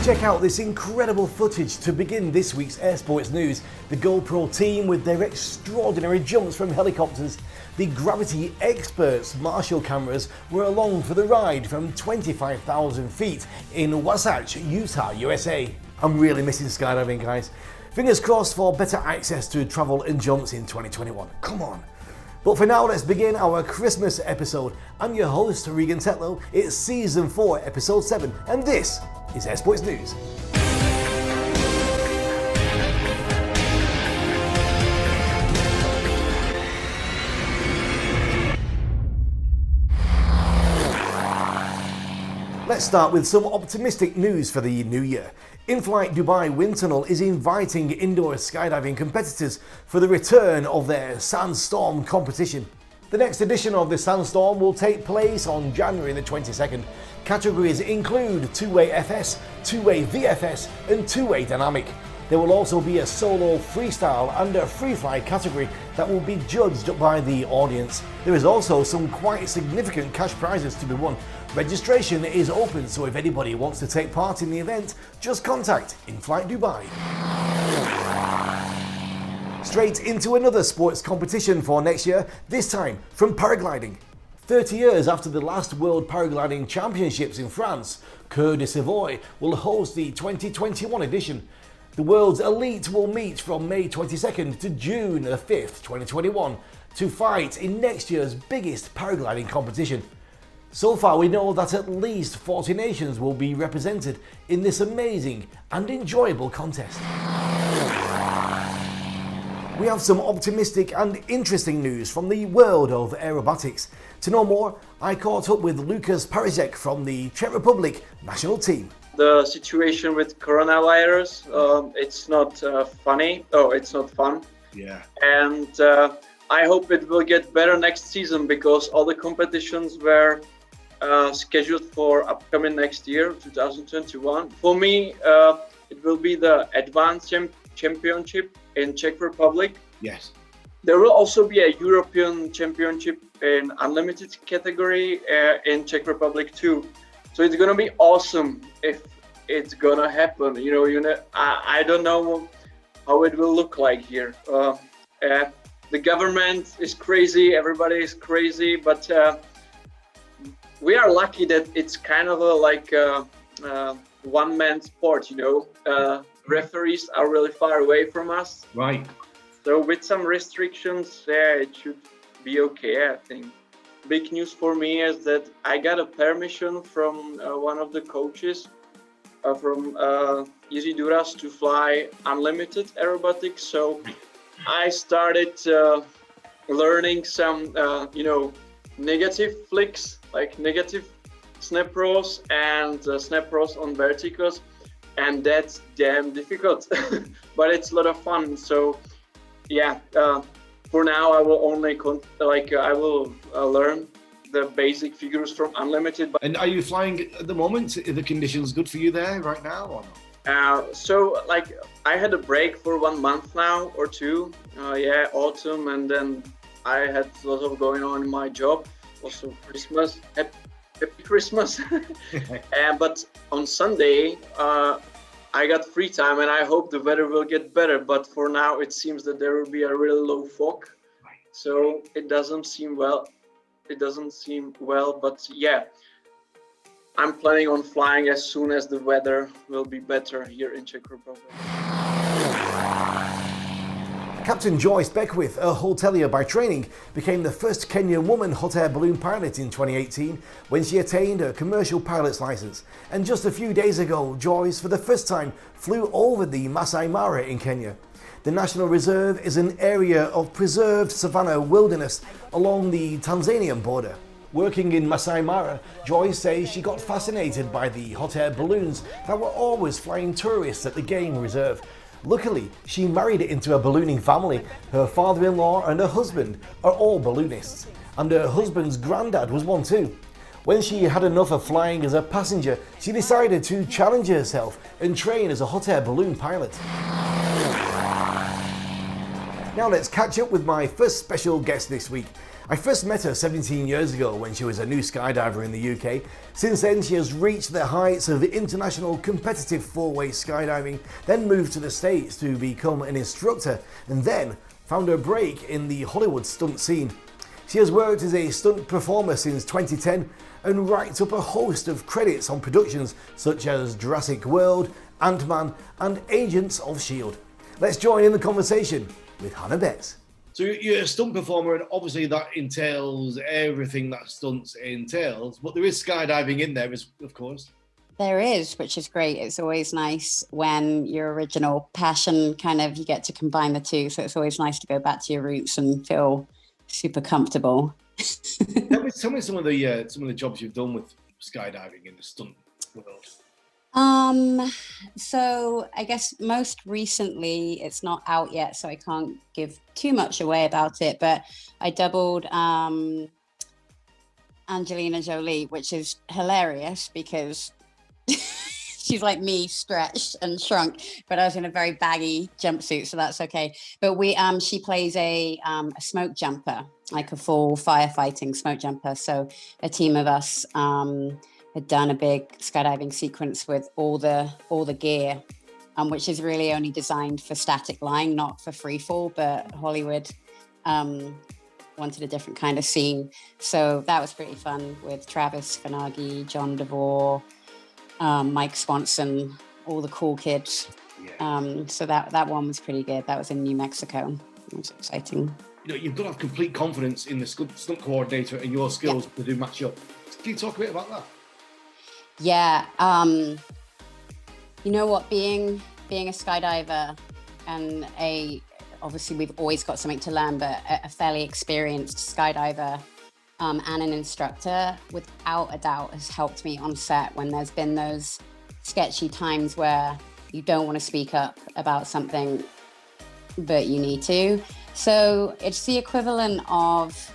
check out this incredible footage to begin this week's Air Sports News. The GoPro team with their extraordinary jumps from helicopters. The gravity experts Marshall cameras were along for the ride from 25,000 feet in Wasatch, Utah, USA. I'm really missing skydiving, guys. Fingers crossed for better access to travel and jumps in 2021. Come on. But for now, let's begin our Christmas episode. I'm your host, Regan Tetlow. It's Season 4, Episode 7, and this is Air Sports News. Let's start with some optimistic news for the new year. In-flight Dubai Wind Tunnel is inviting indoor skydiving competitors for the return of their Sandstorm competition. The next edition of the Sandstorm will take place on January the 22nd. Categories include two-way FS, two-way VFS and two-way dynamic. There will also be a solo freestyle and a free fly category that will be judged by the audience. There is also some quite significant cash prizes to be won. Registration is open, so if anybody wants to take part in the event, just contact In-Flight Dubai. Straight into another sports competition for next year, this time from paragliding. 30 years after the last World Paragliding Championships in France, Coeur de Savoie will host the 2021 edition. The world's elite will meet from May 22nd to June the 5th, 2021 to fight in next year's biggest paragliding competition. So far we know that at least 40 nations will be represented in this amazing and enjoyable contest. We have some optimistic and interesting news from the world of aerobatics. To know more, I caught up with Lukas Paracek from the Czech Republic national team. The situation with coronavirus, it's not funny. Oh, it's not fun. Yeah. And I hope it will get better next season because all the competitions were scheduled for upcoming next year, 2021. For me, it will be the Advanced Championship in Czech Republic. Yes. There will also be a European Championship in Unlimited category in Czech Republic too. So it's gonna be awesome if it's gonna happen. You know, I don't know how it will look like here. The government is crazy, everybody is crazy, but we are lucky that it's kind of like a one-man sport. You know, referees are really far away from us. Right. So with some restrictions, yeah, it should be okay, I think. Big news for me is that I got a permission from one of the coaches from Easy Duras to fly unlimited aerobatics. So I started learning some, negative flicks, like negative snap rows and snap rows on verticals. And that's damn difficult, but it's a lot of fun. So yeah. For now, I will only learn the basic figures from Unlimited. And are you flying at the moment? Are the conditions good for you there right now or not? So I had a break for 1 month now or two. Autumn, and then I had lots of going on in my job. Also Christmas, happy Christmas. But on Sunday, I got free time, and I hope the weather will get better. But for now, it seems that there will be a really low fog, so it doesn't seem well. But yeah, I'm planning on flying as soon as the weather will be better here in Czech Republic. Captain Joyce Beckwith, a hotelier by training, became the first Kenyan woman hot air balloon pilot in 2018 when she attained her commercial pilot's license. And just a few days ago, Joyce, for the first time, flew over the Masai Mara in Kenya. The National Reserve is an area of preserved savanna wilderness along the Tanzanian border. Working in Masai Mara, Joyce says she got fascinated by the hot air balloons that were always flying tourists at the game reserve. Luckily, she married into a ballooning family. Her father-in-law and her husband are all balloonists, and her husband's granddad was one too. When she had enough of flying as a passenger, she decided to challenge herself and train as a hot air balloon pilot. Now let's catch up with my first special guest this week. I first met her 17 years ago when she was a new skydiver in the UK. Since then, she has reached the heights of international competitive four-way skydiving, then moved to the States to become an instructor, and then found her break in the Hollywood stunt scene. She has worked as a stunt performer since 2010 and racked up a host of credits on productions such as Jurassic World, Ant-Man and Agents of S.H.I.E.L.D. Let's join in the conversation with Hannah Betts. So you're a stunt performer, and obviously that entails everything that stunts entails, but there is skydiving in there, of course. There is, which is great. It's always nice when your original passion you get to combine the two. So it's always nice to go back to your roots and feel super comfortable. Tell me some of the jobs you've done with skydiving in the stunt world. So I guess most recently, it's not out yet, so I can't give too much away about it, but I doubled Angelina Jolie, which is hilarious because she's like me, stretched and shrunk, but I was in a very baggy jumpsuit, so that's okay. But she plays a smoke jumper, like a full firefighting smoke jumper. So a team of us had done a big skydiving sequence with all the gear, which is really only designed for static line, not for free fall, but Hollywood wanted a different kind of scene. So that was pretty fun with Travis Fanagi, John DeVore, Mike Swanson, all the cool kids. Yeah. So that one was pretty good. That was in New Mexico. It was exciting. You've got to have complete confidence in the stunt coordinator and your skills to do match up. Can you talk a bit about that? Yeah, you know what, being a skydiver and obviously we've always got something to learn, but a fairly experienced skydiver and an instructor, without a doubt, has helped me on set when there's been those sketchy times where you don't want to speak up about something, but you need to. So it's the equivalent of,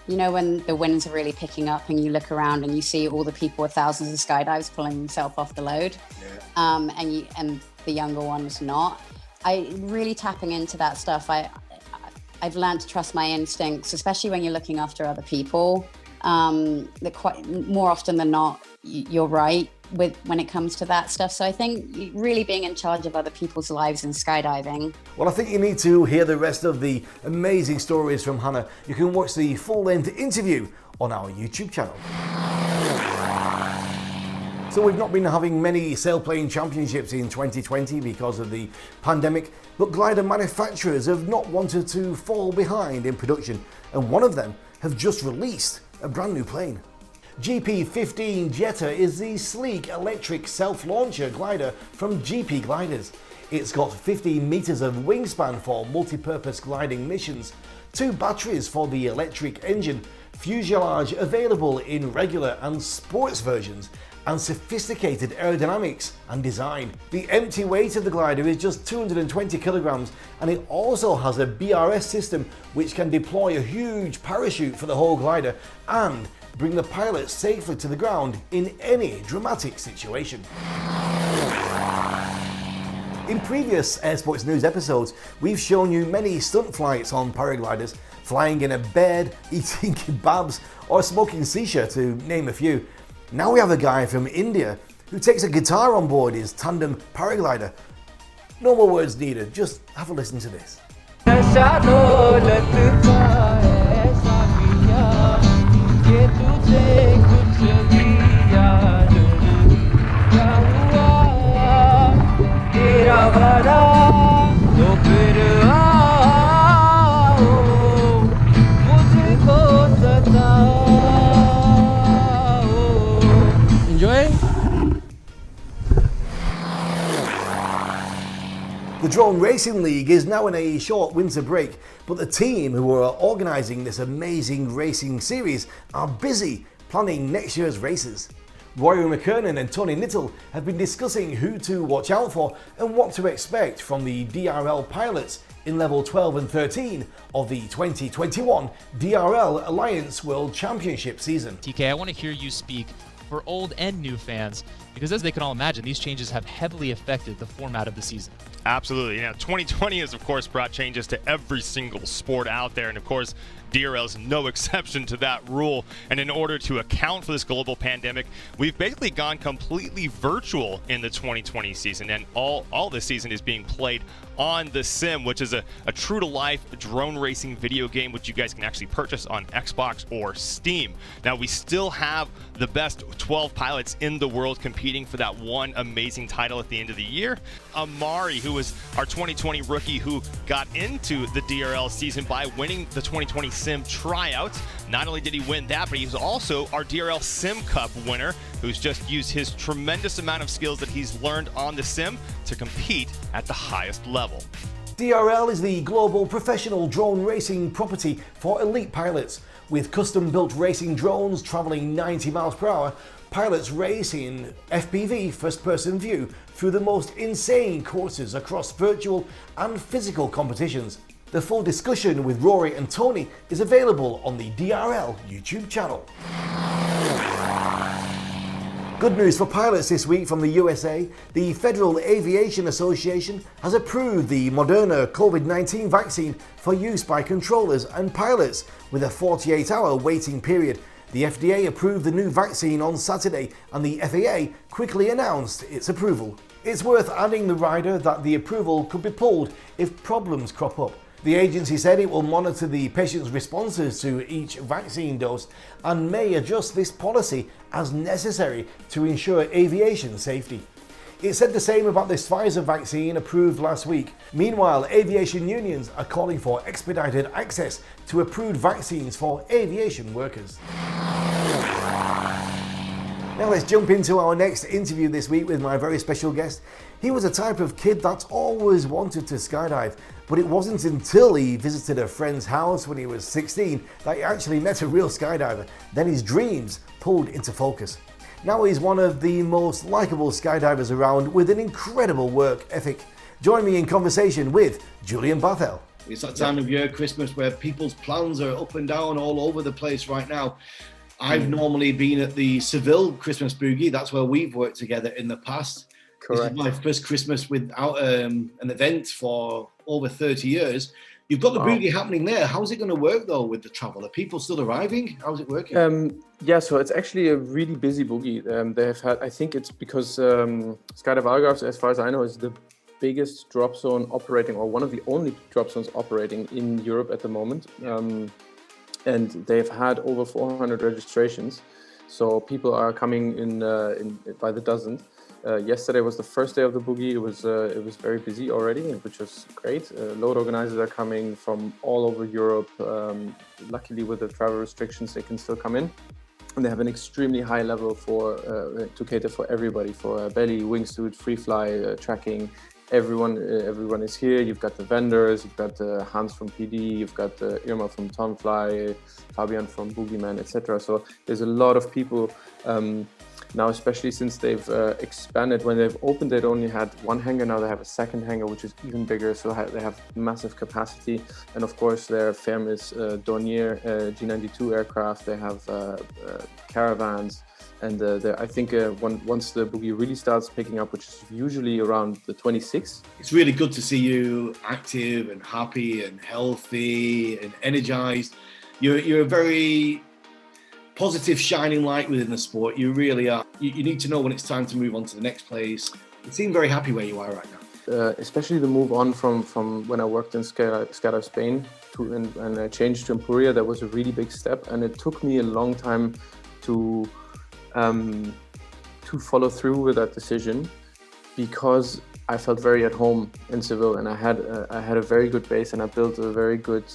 when the winds are really picking up and you look around and you see all the people with thousands of skydives pulling themselves off the load, and the younger ones not. I really tapping into that stuff. I've learned to trust my instincts, especially when you're looking after other people. More often than not, you're right when it comes to that stuff. So I think really being in charge of other people's lives in skydiving. Well, I think you need to hear the rest of the amazing stories from Hannah. You can watch the full-length interview on our YouTube channel. So we've not been having many sailplane championships in 2020 because of the pandemic, but glider manufacturers have not wanted to fall behind in production, and one of them have just released a brand new plane. GP15 Jetta is the sleek electric self-launcher glider from GP Gliders. It's got 15 meters of wingspan for multi-purpose gliding missions, 2 batteries for the electric engine, fuselage available in regular and sports versions, and sophisticated aerodynamics and design. The empty weight of the glider is just 220 kilograms, and it also has a BRS system which can deploy a huge parachute for the whole glider and bring the pilot safely to the ground in any dramatic situation. In previous Air Sports News episodes, we've shown you many stunt flights on paragliders, flying in a bed, eating kebabs, or smoking shisha, to name a few. Now we have a guy from India who takes a guitar on board his tandem paraglider. No more words needed, just have a listen to this. Enjoy. The Drone Racing League is now in a short winter break, but the team who are organising this amazing racing series are busy planning next year's races. Rory McKernan and Tony Nittle have been discussing who to watch out for and what to expect from the DRL pilots in level 12 and 13 of the 2021 DRL Alliance World Championship season. TK, I want to hear you speak for old and new fans. because as they can all imagine, these changes have heavily affected the format of the season. Absolutely. Now, 2020 has, of course, brought changes to every single sport out there. And, of course, DRL is no exception to that rule. And in order to account for this global pandemic, we've basically gone completely virtual in the 2020 season. And all this season is being played on the Sim, which is a true-to-life drone racing video game, which you guys can actually purchase on Xbox or Steam. Now, we still have the best 12 pilots in the world competing for that one amazing title at the end of the year. Amari, who was our 2020 rookie who got into the DRL season by winning the 2020 Sim tryouts. Not only did he win that, but he's also our DRL Sim Cup winner, who's just used his tremendous amount of skills that he's learned on the Sim to compete at the highest level. DRL is the global professional drone racing property for elite pilots. With custom-built racing drones traveling 90 miles per hour, pilots race in FPV first-person view through the most insane courses across virtual and physical competitions. The full discussion with Rory and Tony is available on the DRL YouTube channel. Good news for pilots this week from the USA. The Federal Aviation Association has approved the Moderna COVID-19 vaccine for use by controllers and pilots with a 48-hour waiting period. The FDA approved the new vaccine on Saturday and the FAA quickly announced its approval. It's worth adding the rider that the approval could be pulled if problems crop up. The agency said it will monitor the patient's responses to each vaccine dose and may adjust this policy as necessary to ensure aviation safety. It said the same about this Pfizer vaccine approved last week. Meanwhile, aviation unions are calling for expedited access to approved vaccines for aviation workers. Now let's jump into our next interview this week with my very special guest. He was a type of kid that's always wanted to skydive, but it wasn't until he visited a friend's house when he was 16 that he actually met a real skydiver. Then his dreams pulled into focus. Now he's one of the most likable skydivers around with an incredible work ethic. Join me in conversation with Julian Barthel. It's that time of year, Christmas, where people's plans are up and down all over the place right now. I've normally been at the Seville Christmas Boogie. That's where we've worked together in the past. Correct. This is my first Christmas without an event for over 30 years. You've got the boogie happening there. How's it going to work, though, with the travel? Are people still arriving? How's it working? Yeah, so it's actually a really busy boogie. They have had, I think it's because Skydive Algarve, as far as I know, is the biggest drop zone operating, or one of the only drop zones operating in Europe at the moment. And they've had over 400 registrations. So people are coming in by the dozen. Yesterday was the first day of the boogie. It was very busy already, which was great. Load organizers are coming from all over Europe. Luckily, with the travel restrictions, they can still come in. And they have an extremely high level to cater for everybody, for belly, wingsuit, free fly, tracking. Everyone is here. You've got the vendors, you've got Hans from PD, you've got Irma from Tonfly, Fabian from Boogeyman, etc. So there's a lot of people now, especially since they've expanded. When they've opened, they'd only had one hangar. Now they have a second hangar, which is even bigger. So they have massive capacity. And of course, their famous Dornier G92 aircraft. They have caravans. And I think once the boogie really starts picking up, which is usually around the 26th. It's really good to see you active and happy and healthy and energized. You're a very positive, shining light within the sport. You really are. You need to know when it's time to move on to the next place. You seem very happy where you are right now. Especially the move on from when I worked in Skydive Spain and I changed to Empuria. That was a really big step, and it took me a long time to follow through with that decision, because I felt very at home in Seville, and I had a very good base, and I built a very good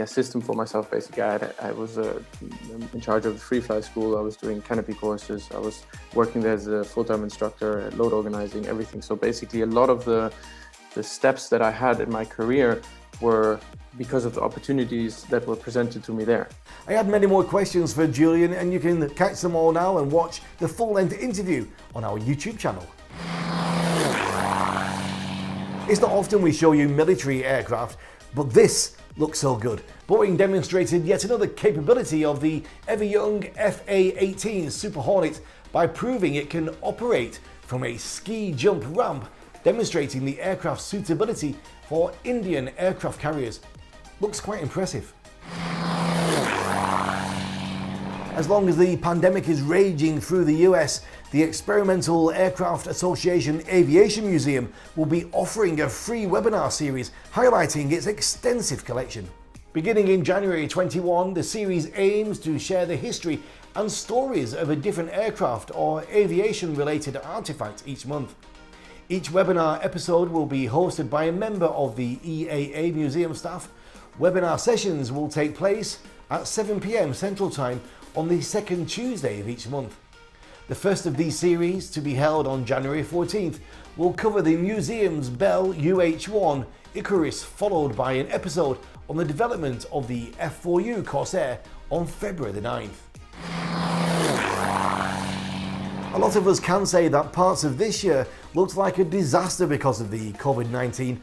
system for myself. Basically, I was in charge of the free fly school. I was doing canopy courses. I was working there as a full-time instructor, load organizing, everything. So basically, a lot of the steps that I had in my career were because of the opportunities that were presented to me there. I had many more questions for Julian, and you can catch them all now and watch the full-length interview on our YouTube channel. It's not often we show you military aircraft, but this Looks so good. Boeing demonstrated yet another capability of the ever-young FA-18 Super Hornet by proving it can operate from a ski jump ramp, demonstrating the aircraft's suitability for Indian aircraft carriers. Looks quite impressive. As long as the pandemic is raging through the US, the Experimental Aircraft Association Aviation Museum will be offering a free webinar series highlighting its extensive collection. Beginning in January 21, the series aims to share the history and stories of a different aircraft or aviation-related artifact each month. Each webinar episode will be hosted by a member of the EAA Museum staff. Webinar sessions will take place at 7 p.m. Central Time on the second Tuesday of each month. The first of these series, to be held on January 14th, will cover the museum's Bell UH-1 Icarus, followed by an episode on the development of the F4U Corsair on February the 9th. A lot of us can say that parts of this year looked like a disaster because of the COVID-19,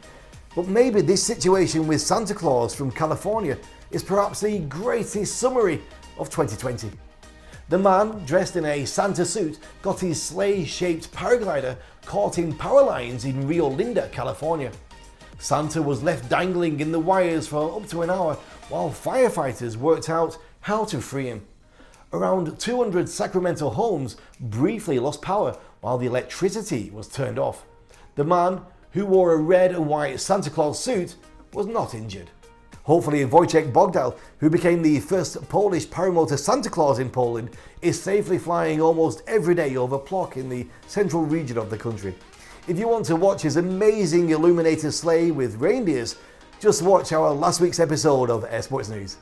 but maybe this situation with Santa Claus from California is perhaps the greatest summary of 2020. The man, dressed in a Santa suit, got his sleigh-shaped paraglider caught in power lines in Rio Linda, California. Santa was left dangling in the wires for up to an hour while firefighters worked out how to free him. Around 200 Sacramento homes briefly lost power while the electricity was turned off. The man, who wore a red and white Santa Claus suit, was not injured. Hopefully Wojciech Bogdal, who became the first Polish paramotor Santa Claus in Poland, is safely flying almost every day over Plock in the central region of the country. If you want to watch his amazing illuminated sleigh with reindeers, just watch our last week's episode of Air Sports News.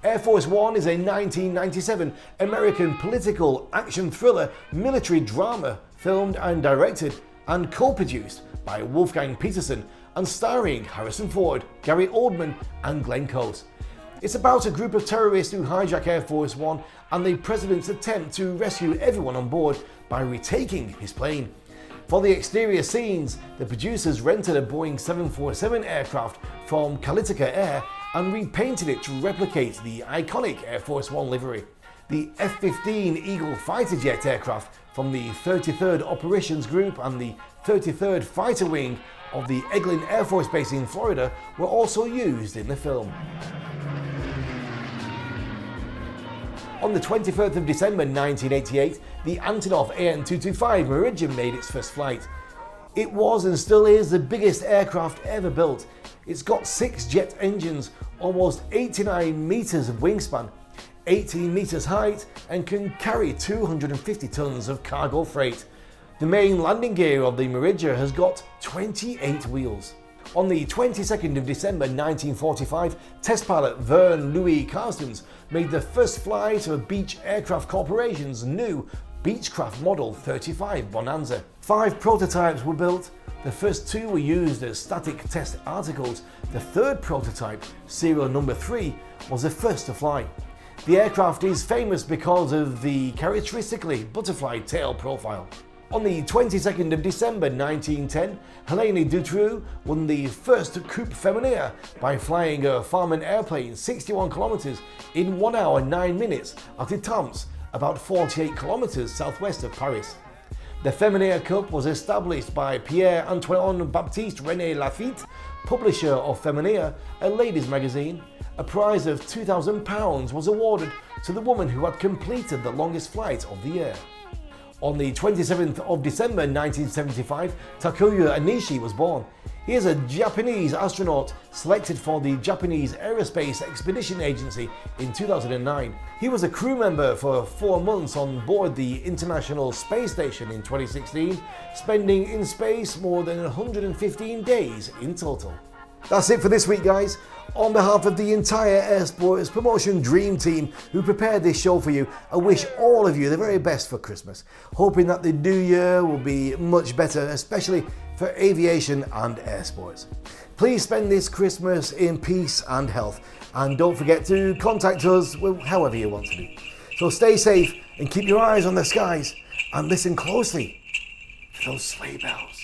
Air Force One is a 1997 American political action thriller military drama filmed and directed and co-produced by Wolfgang Peterson and starring Harrison Ford, Gary Oldman and Glenn Close. It's about a group of terrorists who hijack Air Force One and the president's attempt to rescue everyone on board by retaking his plane. For the exterior scenes, the producers rented a Boeing 747 aircraft from Kalitka Air and repainted it to replicate the iconic Air Force One livery. The F-15 Eagle fighter jet aircraft from the 33rd Operations Group and the 33rd Fighter Wing of the Eglin Air Force Base in Florida were also used in the film. On the 23rd of December 1988, the Antonov AN-225 Meridian made its first flight. It was and still is the biggest aircraft ever built. It's got 6 jet engines, almost 89 meters of wingspan, 18 meters height, and can carry 250 tons of cargo freight. The main landing gear of the Meridian has got 28 wheels. On the 22nd of December 1945, test pilot Vern Louis Carstens made the first flight of Beech Aircraft Corporation's new Beechcraft Model 35 Bonanza. 5 prototypes were built. The first 2 were used as static test articles. The third prototype, serial number 3, was the first to fly. The aircraft is famous because of the characteristically butterfly tail profile. On the 22nd of December 1910, Helene Dutroux won the first Coupe Féminin by flying a Farman airplane 61 kilometers in 1 hour 9 minutes at Étampes, about 48 kilometers southwest of Paris. The Féminin Cup was established by Pierre-Antoine Baptiste René Lafitte, publisher of Féminin, a ladies' magazine. A prize of £2,000 was awarded to the woman who had completed the longest flight of the year. On the 27th of December 1975, Takuya Anishi was born. He is a Japanese astronaut selected for the Japanese Aerospace Expedition Agency in 2009. He was a crew member for 4 months on board the International Space Station in 2016, spending in space more than 115 days in total. That's it for this week, guys. On behalf of the entire Air Sports Promotion Dream Team who prepared this show for you, I wish all of you the very best for Christmas, hoping that the new year will be much better, especially for aviation and air sports. Please spend this Christmas in peace and health, and don't forget to contact us however you want to do. So stay safe and keep your eyes on the skies and listen closely to those sleigh bells.